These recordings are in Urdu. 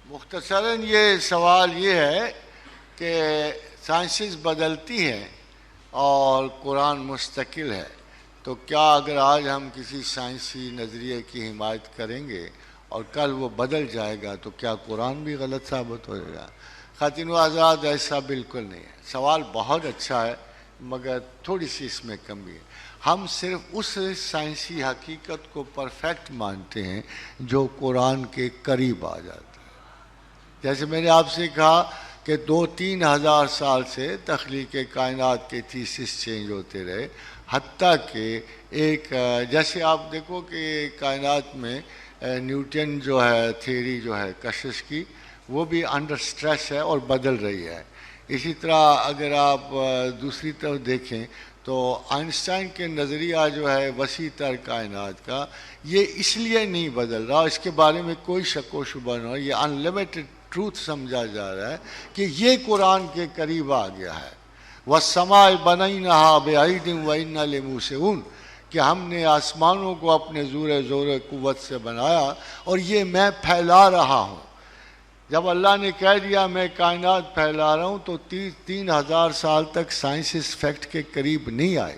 مختصراً یہ سوال یہ ہے کہ سائنسز بدلتی ہیں اور قرآن مستقل ہے، تو کیا اگر آج ہم کسی سائنسی نظریے کی حمایت کریں گے اور کل وہ بدل جائے گا تو کیا قرآن بھی غلط ثابت ہو جائے گا؟ خواتین و حضرات، ایسا بالکل نہیں ہے۔ سوال بہت اچھا ہے مگر تھوڑی سی اس میں کمی ہے۔ ہم صرف اس سائنسی حقیقت کو پرفیکٹ مانتے ہیں جو قرآن کے قریب آ جاتا ہے۔ جیسے میں نے آپ سے کہا کہ 2-3 ہزار سال سے تخلیق کائنات کے تھیسس چینج ہوتے رہے، حتیٰ کہ جیسے آپ دیکھو کہ کائنات میں نیوٹن جو ہے تھیوری جو ہے کشش کی، وہ بھی انڈر سٹریس ہے اور بدل رہی ہے۔ اسی طرح اگر آپ دوسری طرف دیکھیں تو آئنسٹائن کے نظریہ جو ہے وسیع تر کائنات کا، یہ اس لیے نہیں بدل رہا، اس کے بارے میں کوئی شک و شبہ نہ ہو، یہ ان لمیٹڈ ٹروتھ سمجھا جا رہا ہے کہ یہ قرآن کے قریب آ گیا ہے۔ وَالسَّمَاءِ بَنَيْنَهَا بِأَيْدٍ وَإِنَّا لَمُوسِعُونَ، کہ ہم نے آسمانوں کو اپنے زور قوت سے بنایا اور یہ میں پھیلا رہا ہوں۔ جب اللہ نے کہہ دیا میں کائنات پھیلا رہا ہوں تو 3,000 سال تک سائنس اس فیکٹ کے قریب نہیں آئے۔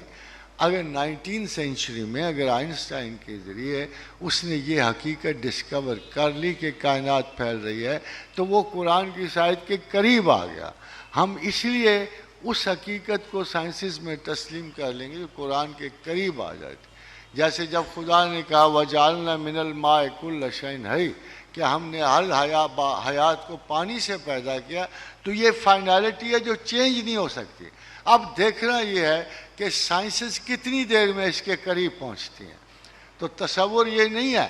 اگر 19 سینچری میں اگر آئنسٹائن کے ذریعے اس نے یہ حقیقت ڈسکور کر لی کہ کائنات پھیل رہی ہے تو وہ قرآن کی آیت کے قریب آ گیا۔ ہم اس لیے اس حقیقت کو سائنسز میں تسلیم کر لیں گے جو قرآن کے قریب آ جاتی۔ جیسے جب خدا نے کہا وَجَعَلْنَا مِنَ الْمَاءِ كُلَّ شَيْءٍ حَيٍّ، کہ ہم نے ہر حیات کو پانی سے پیدا کیا، تو یہ فائنالٹی ہے جو چینج نہیں ہو سکتی۔ اب دیکھنا یہ ہے کہ سائنسز کتنی دیر میں اس کے قریب پہنچتی ہیں۔ تو تصور یہ نہیں ہے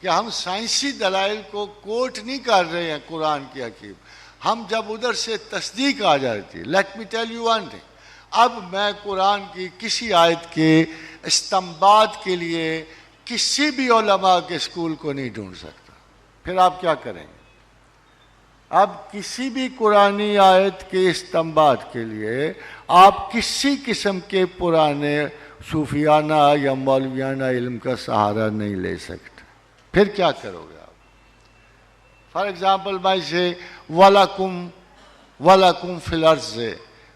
کہ ہم سائنسی دلائل کو کوٹ نہیں کر رہے ہیں قرآن کی حکیم، ہم جب ادھر سے تصدیق آ جاتی ہے۔ Let me tell you one thing, اب میں قرآن کی کسی آیت کے استنباط کے لیے کسی بھی علماء کے اسکول کو نہیں ڈھونڈ سکتا۔ پھر آپ کیا کریں گے؟ اب کسی بھی قرآنی آیت کے استنباط کے لیے آپ کسی قسم کے پرانے صوفیانہ یا مولویانہ علم کا سہارا نہیں لے سکتے۔ پھر کیا کرو گے آپ؟ فار ایگزامپل میں سے وَلَكُمْ فِي الْأَرْضِ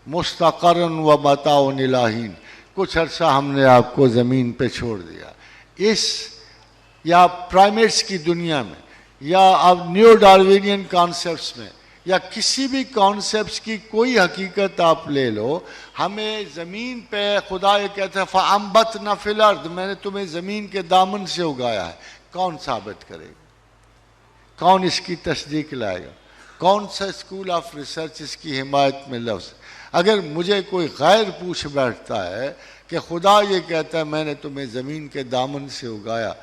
مُسْتَقَرٌ وَمَتَاعٌ إِلَىٰ حِینٍ، کچھ عرصہ ہم نے آپ کو زمین پہ چھوڑ دیا۔ یا پرائمیٹس کی دنیا میں یا اب نیو ڈاروینین کانسیپٹس میں یا کسی بھی کانسیپٹس کی کوئی حقیقت آپ لے لو، ہمیں زمین پہ خدا یہ کہتا ہے فَأَنبَتْنَا فِي الْأَرْضِ، میں نے تمہیں زمین کے دامن سے اگایا ہے۔ کون ثابت کرے گا؟ کون اس کی تصدیق لائے گا؟ کون سا اسکول آف ریسرچ اس کی حمایت میں لفظ؟ اگر مجھے کوئی غیر پوچھ بیٹھتا ہے کہ خدا یہ کہتا ہے میں نے تمہیں زمین کے دامن سے اگایا،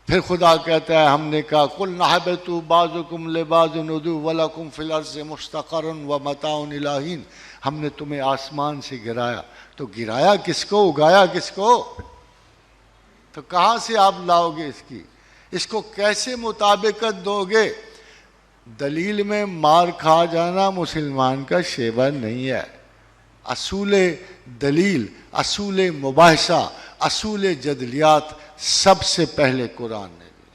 پھر خدا کہتا ہے ہم نے کہا قُلْ اهْبِطُوا بَعْضُكُمْ لِبَعْضٍ عَدُوٌّ وَلَكُمْ فِي الْأَرْضِ مُسْتَقَرٌّ وَمَتَاعٌ إِلَىٰ حِینٍ، ہم نے تمہیں آسمان سے گرایا، تو گرایا کس کو، اگایا کس کو؟ تو کہاں سے آپ لاؤ گے اس کو کیسے مطابقت دو گے؟ دلیل میں مار کھا جانا مسلمان کا شیوا نہیں ہے۔ اصول دلیل، اصول مباحثہ، اصول جدلیات سب سے پہلے قرآن نے دی،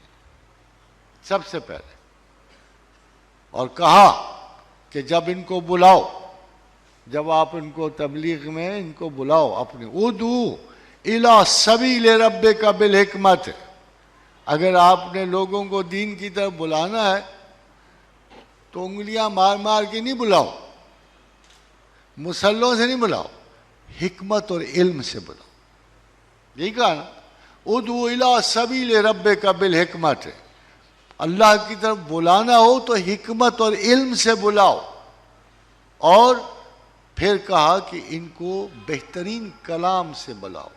سب سے پہلے، اور کہا کہ جب ان کو بلاؤ، جب آپ ان کو تبلیغ میں ان کو بلاؤ اپنے ادعو الی سبیل ربک بالحکمت، اگر آپ نے لوگوں کو دین کی طرف بلانا ہے تو انگلیاں مار مار کے نہیں بلاؤ، مسلوں سے نہیں بلاؤ، حکمت اور علم سے بلاؤ۔ یہی کہا نا، ادعو الی سبیل ربک بالحکمت، اللہ کی طرف بلانا ہو تو حکمت اور علم سے بلاؤ۔ اور پھر کہا کہ ان کو بہترین کلام سے بلاؤ،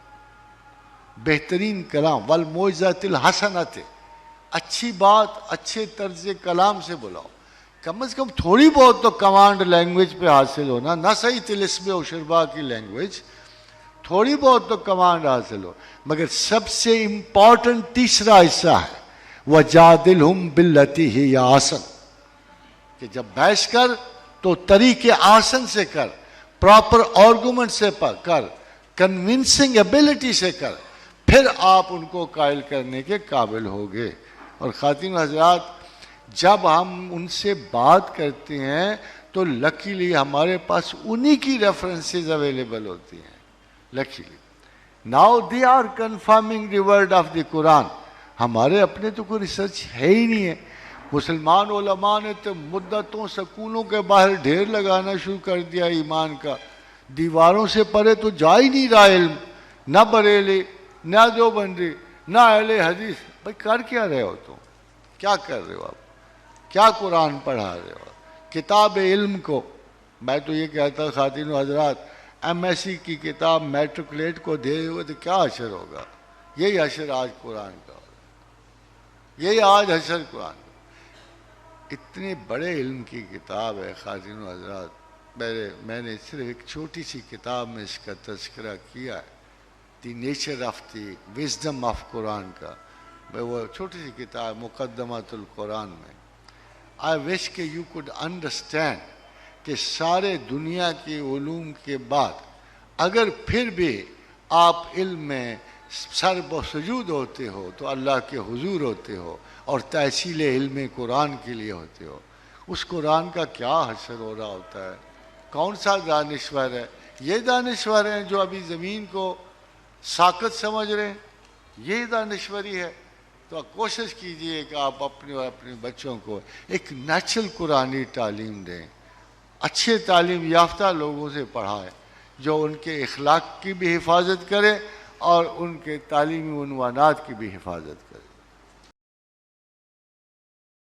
بہترین کلام والموعظۃ الحسنۃ، اچھی بات اچھے طرز کلام سے بلاؤ۔ کم از کم تھوڑی بہت تو کمانڈ لینگویج پہ حاصل ہونا، نہ صحیح طلسم و شربا کی لینگویج، تھوڑی بہت تو کمانڈ حاصل ہو۔ مگر سب سے امپورٹنٹ تیسرا حصہ ہے وَجَادِلْهُمْ بِالَّتِي هِيَ أَحْسَنُ، کہ جب بحث کر تو طریق آسن سے کر، پراپر آرگومنٹ سے کر، کنونسنگ ایبلٹی سے کر، پھر آپ ان کو قائل کرنے کے قابل ہوگے۔ اور خواتین و حضرات، جب ہم ان سے بات کرتے ہیں تو لکیلی ہمارے پاس انہی کی ریفرنسز اویلیبل ہوتی ہیں. Likely now they are confirming the word of the Quran. ہمارے اپنے تو کوئی ریسرچ ہے ہی نہیں ہے. مسلمان علماء نے تو مدتوں سکولوں کے باہر ڈھیر لگانا شروع کر دیا ایمان کا. دیواروں سے پرے تو جا ہی نہیں رہا علم. نہ بریلی، نہ دیوبندی، نہ اہل حدیث. بھائی کر کیا رہے ہو تم؟ کیا کر رہے ہو آپ؟ کیا قرآن پڑھا رہے ہو؟ کتاب علم کو میں تو یہ کہتا خواتین و حضرات، ایم ایس سی کی کتاب میٹرکلیٹ کو دے ہوئے تو کیا حشر ہوگا؟ یہی حشر آج قرآن کا ہوگا. یہی آج حشر قرآن کا. اتنے بڑے علم کی کتاب ہے خواتین و حضرات. میں نے صرف ایک چھوٹی سی کتاب میں اس کا تذکرہ کیا ہے، the nature of the wisdom of Quran کا. وہ چھوٹی سی کتاب مقدمۃ القرآن میں. آئی وش کہ یو کوڈ انڈرسٹینڈ کہ سارے دنیا کی علوم کے بعد اگر پھر بھی آپ علم میں سر بسجود ہوتے ہو تو اللہ کے حضور ہوتے ہو اور تحصیل علم قرآن کے لیے ہوتے ہو. اس قرآن کا کیا حشر ہو رہا ہوتا ہے؟ کون سا دانشور ہے؟ یہ دانشور ہیں جو ابھی زمین کو ساقط سمجھ رہے ہیں، یہ دانشوری ہے. تو کوشش کیجئے کہ آپ اپنے اور اپنے بچوں کو ایک نیچرل قرآنی تعلیم دیں. اچھے تعلیم یافتہ لوگوں سے پڑھائیں جو ان کے اخلاق کی بھی حفاظت کرے اور ان کے تعلیمی عنوانات کی بھی حفاظت کرے.